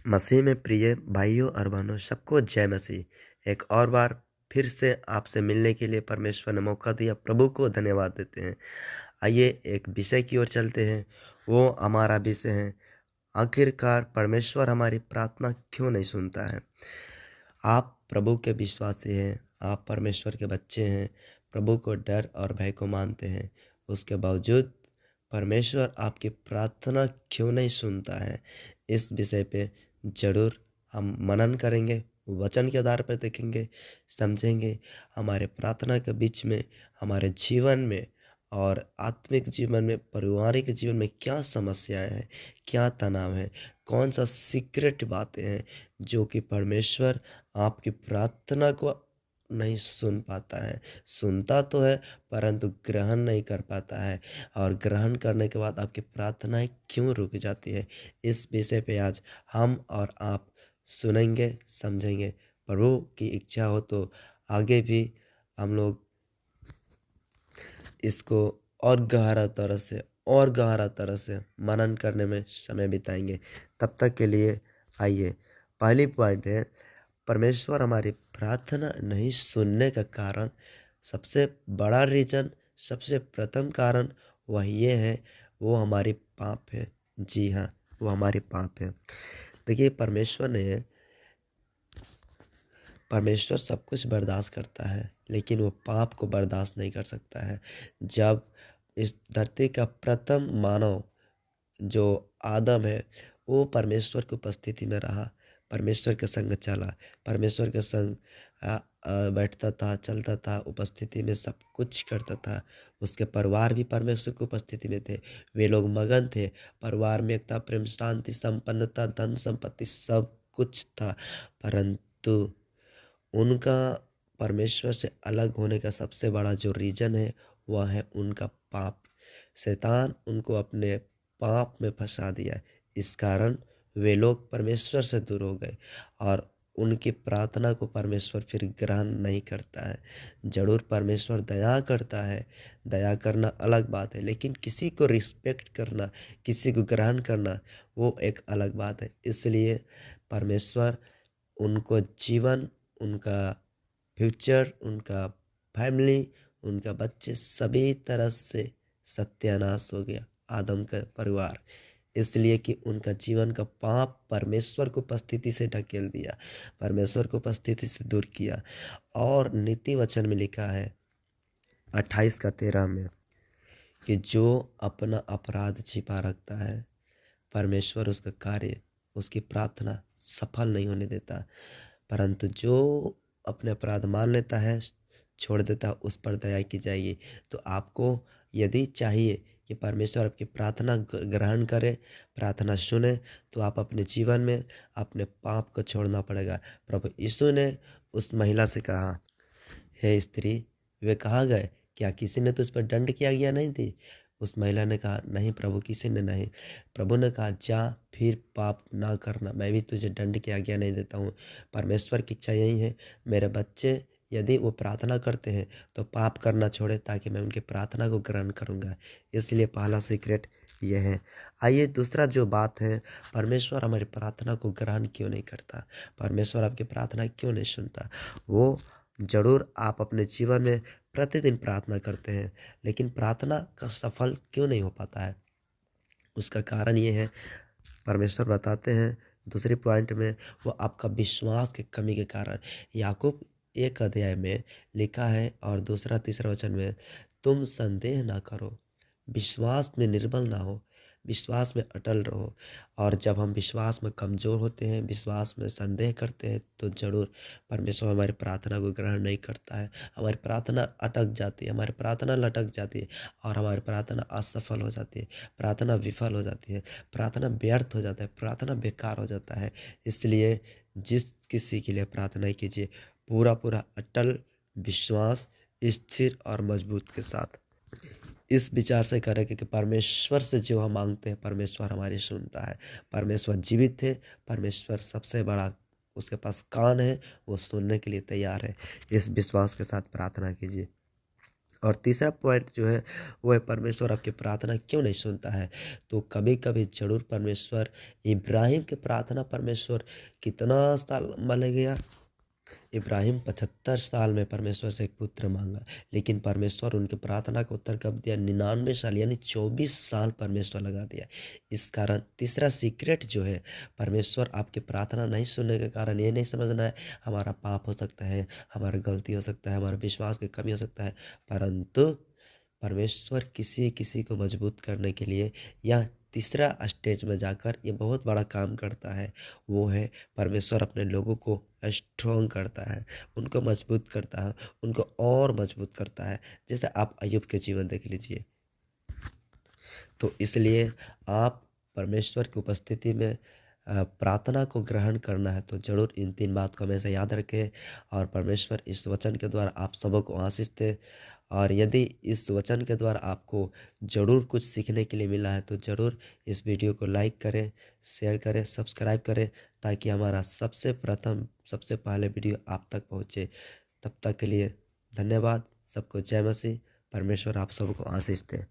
मसीह में प्रिय भाइयों और बहनों, सबको जय मसीह। एक और बार फिर से आपसे मिलने के लिए परमेश्वर ने मौका दिया। प्रभु को धन्यवाद देते हैं। आइए एक विषय की ओर चलते हैं। वो हमारा विषय है, आखिरकार परमेश्वर हमारी प्रार्थना क्यों नहीं सुनता है। आप प्रभु के विश्वासी हैं, आप परमेश्वर के बच्चे हैं, प्रभु को डर और भय को मानते हैं। उसके बावजूद परमेश्वर आपकी प्रार्थना क्यों नहीं सुनता है, इस विषय पे जरूर हम मनन करेंगे, वचन के आधार पर देखेंगे, समझेंगे। हमारे प्रार्थना के बीच में, हमारे जीवन में और आत्मिक जीवन में, पारिवारिक जीवन में क्या समस्याएं हैं, क्या तनाव है, कौन सा सीक्रेट बातें हैं जो कि परमेश्वर आपकी प्रार्थना को नहीं सुन पाता है। सुनता तो है परंतु ग्रहण नहीं कर पाता है, और ग्रहण करने के बाद आपकी प्रार्थनाएं क्यों रुक जाती है, इस विषय पे आज हम और आप सुनेंगे, समझेंगे। प्रभु की इच्छा हो तो आगे भी हम लोग इसको और गहरा तरह से मनन करने में समय बिताएंगे। तब तक के लिए आइए, पहली पॉइंट है, परमेश्वर हमारी प्रार्थना नहीं सुनने का कारण, सबसे बड़ा रीजन, सबसे प्रथम कारण वह ये है, वो हमारी पाप है। जी हाँ, वो हमारी पाप है। देखिए, परमेश्वर सब कुछ बर्दाश्त करता है, लेकिन वो पाप को बर्दाश्त नहीं कर सकता है। जब इस धरती का प्रथम मानव जो आदम है, वो परमेश्वर की उपस्थिति में रहा, परमेश्वर के संग चला, परमेश्वर के संग बैठता था, चलता था, उपस्थिति में सब कुछ करता था। उसके परिवार भी परमेश्वर की उपस्थिति में थे। वे लोग मगन थे, परिवार में एकता, प्रेम, शांति, संपन्नता, धन संपत्ति सब कुछ था। परंतु उनका परमेश्वर से अलग होने का सबसे बड़ा जो रीजन है, वह है उनका पाप। शैतान उनको अपने पाप में फंसा दिया। इस कारण वे लोग परमेश्वर से दूर हो गए, और उनकी प्रार्थना को परमेश्वर फिर ग्रहण नहीं करता है। जरूर परमेश्वर दया करता है, दया करना अलग बात है, लेकिन किसी को रिस्पेक्ट करना, किसी को ग्रहण करना, वो एक अलग बात है। इसलिए परमेश्वर उनको जीवन, उनका फ्यूचर, उनका फैमिली, उनका बच्चे, सभी तरह से सत्यानाश हो गया, आदम का परिवार। इसलिए कि उनका जीवन का पाप परमेश्वर को उपस्थिति से ढकेल दिया, परमेश्वर को उपस्थिति से दूर किया। और नीति वचन में लिखा है 28:13 में कि जो अपना अपराध छिपा रखता है, परमेश्वर उसका कार्य, उसकी प्रार्थना सफल नहीं होने देता। परंतु जो अपने अपराध मान लेता है, छोड़ देता, उस पर दया की जाएगी। तो आपको यदि चाहिए कि परमेश्वर आपकी प्रार्थना ग्रहण करे, प्रार्थना सुने, तो आप अपने जीवन में अपने पाप को छोड़ना पड़ेगा। प्रभु यीशु ने उस महिला से कहा, हे स्त्री, वे कहाँ गए? क्या किसी ने तुझ पर दंड किया गया नहीं थी? उस महिला ने कहा, नहीं प्रभु, किसी ने नहीं। प्रभु ने कहा, जा फिर पाप ना करना, मैं भी तुझे दंड की आज्ञा नहीं देता हूँ। परमेश्वर की इच्छा यही है, मेरे बच्चे यदि वो प्रार्थना करते हैं तो पाप करना छोड़े, ताकि मैं उनकी प्रार्थना को ग्रहण करूँगा। इसलिए पहला सीक्रेट ये है। आइए, दूसरा जो बात है, परमेश्वर हमारी प्रार्थना को ग्रहण क्यों नहीं करता, परमेश्वर आपकी प्रार्थना क्यों नहीं सुनता। वो जरूर आप अपने जीवन में प्रतिदिन प्रार्थना करते हैं, लेकिन प्रार्थना का सफल क्यों नहीं हो पाता है, उसका कारण ये है, परमेश्वर बताते हैं दूसरी पॉइंट में, वो आपका विश्वास की कमी के कारण। याकूब 1 अध्याय में लिखा है और दूसरा तीसरा वचन में, तुम संदेह ना करो, विश्वास में निर्बल ना हो, विश्वास में अटल रहो। और जब हम विश्वास में कमज़ोर होते हैं, विश्वास में संदेह करते हैं, तो ज़रूर परमेश्वर हमारी प्रार्थना को ग्रहण नहीं करता है। हमारी प्रार्थना अटक जाती है, हमारी प्रार्थना लटक जाती है, और हमारी प्रार्थना असफल हो जाती है, प्रार्थना विफल हो जाती है, प्रार्थना व्यर्थ हो जाता है, प्रार्थना बेकार हो जाता है। इसलिए जिस किसी के लिए प्रार्थना कीजिए, पूरा पूरा अटल विश्वास, स्थिर और मजबूत के साथ, इस विचार से करें कि परमेश्वर से जो हम मांगते हैं, परमेश्वर हमारी सुनता है। परमेश्वर जीवित है, परमेश्वर सबसे बड़ा, उसके पास कान है, वो सुनने के लिए तैयार है। इस विश्वास के साथ प्रार्थना कीजिए। और तीसरा पॉइंट जो है वो है परमेश्वर आपकी प्रार्थना क्यों नहीं सुनता है। तो कभी कभी जरूर परमेश्वर इब्राहिम की प्रार्थना परमेश्वर कितना साल मान गया, इब्राहिम 75 साल में परमेश्वर से एक पुत्र मांगा, लेकिन परमेश्वर उनके प्रार्थना का उत्तर कब दिया, 99 साल यानी 24 साल परमेश्वर लगा दिया। इस कारण तीसरा सीक्रेट जो है, परमेश्वर आपकी प्रार्थना नहीं सुनने के कारण ये नहीं समझना है हमारा पाप हो सकता है, हमारा गलती हो सकता है, हमारा विश्वास की कमी हो सकता है, परंतु परमेश्वर किसी किसी को मजबूत करने के लिए या तीसरा स्टेज में जाकर ये बहुत बड़ा काम करता है। वो है परमेश्वर अपने लोगों को स्ट्रॉन्ग करता है, उनको मजबूत करता है, उनको और मजबूत करता है। जैसे आप अय्यूब के जीवन देख लीजिए। तो इसलिए आप परमेश्वर की उपस्थिति में प्रार्थना को ग्रहण करना है तो ज़रूर इन 3 बात को हमेशा याद रखें। और परमेश्वर इस वचन के द्वारा आप सबों को आशीष दे। और यदि इस वचन के द्वारा आपको ज़रूर कुछ सीखने के लिए मिला है तो ज़रूर इस वीडियो को लाइक करें, शेयर करें, सब्सक्राइब करें, ताकि हमारा सबसे पहले वीडियो आप तक पहुँचे। तब तक के लिए धन्यवाद। सबको जय मसीह। परमेश्वर आप सबको आशीष दे।